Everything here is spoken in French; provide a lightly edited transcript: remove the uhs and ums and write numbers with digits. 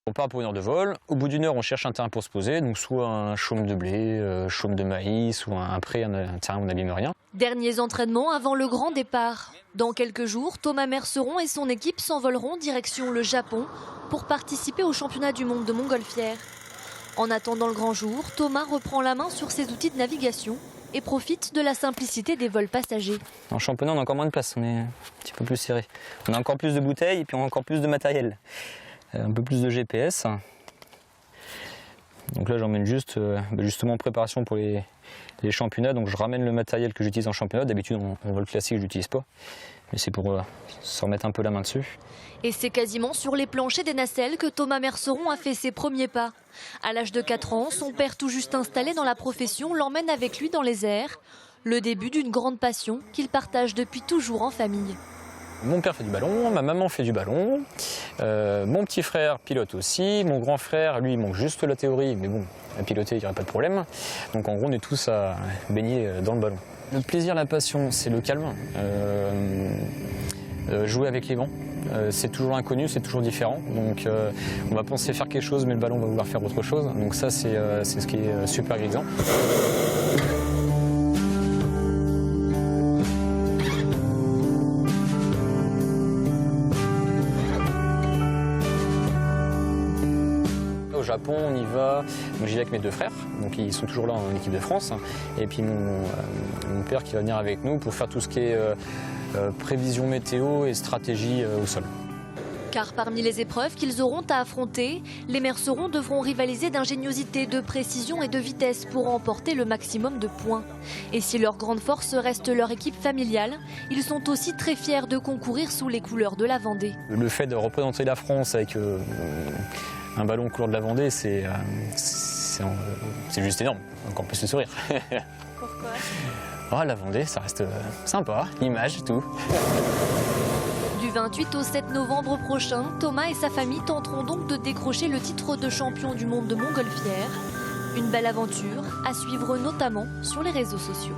On part pour 1 heure de vol. Au bout d'1 heure, on cherche un terrain pour se poser, donc soit un chaume de blé, chaume de maïs, ou un pré, un terrain où on n'abîme rien. Derniers entraînements avant le grand départ. Dans quelques jours, Thomas Merceron et son équipe s'envoleront direction le Japon pour participer au championnat du monde de montgolfière. En attendant le grand jour, Thomas reprend la main sur ses outils de navigation et profite de la simplicité des vols passagers. En championnat, on a encore moins de place, on est un petit peu plus serré. On a encore plus de bouteilles et puis on a encore plus de matériel. Un peu plus de GPS. Donc là, j'emmène justement en préparation pour les championnats. Donc je ramène le matériel que j'utilise en championnat. D'habitude, en vol classique, je l'utilise pas. Mais c'est pour se remettre un peu la main dessus. Et c'est quasiment sur les planchers des nacelles que Thomas Merceron a fait ses premiers pas. À l'âge de 4 ans, son père tout juste installé dans la profession l'emmène avec lui dans les airs. Le début d'une grande passion qu'il partage depuis toujours en famille. Mon père fait du ballon, ma maman fait du ballon, mon petit frère pilote aussi, mon grand frère, lui, il manque juste la théorie, mais bon, à piloter, il n'y aurait pas de problème. Donc en gros, on est tous à baigner dans le ballon. Le plaisir, la passion, c'est le calme. Jouer avec les vents, c'est toujours l'inconnu, c'est toujours différent. Donc on va penser faire quelque chose, mais le ballon va vouloir faire autre chose. Donc ça, c'est ce qui est super grisant. Au Japon, on y va, j'y vais avec mes 2 frères, donc ils sont toujours là en équipe de France, et puis mon père qui va venir avec nous pour faire tout ce qui est prévision météo et stratégie au sol. Car parmi les épreuves qu'ils auront à affronter, les Mercerons devront rivaliser d'ingéniosité, de précision et de vitesse pour remporter le maximum de points. Et si leur grande force reste leur équipe familiale, ils sont aussi très fiers de concourir sous les couleurs de la Vendée. Le fait de représenter la France avec un ballon couleur de la Vendée, c'est juste énorme, encore plus le sourire. Pourquoi ? Oh, la Vendée, ça reste sympa, l'image, tout. Du 28 au 7 novembre prochain, Thomas et sa famille tenteront donc de décrocher le titre de champion du monde de montgolfière. Une belle aventure à suivre notamment sur les réseaux sociaux.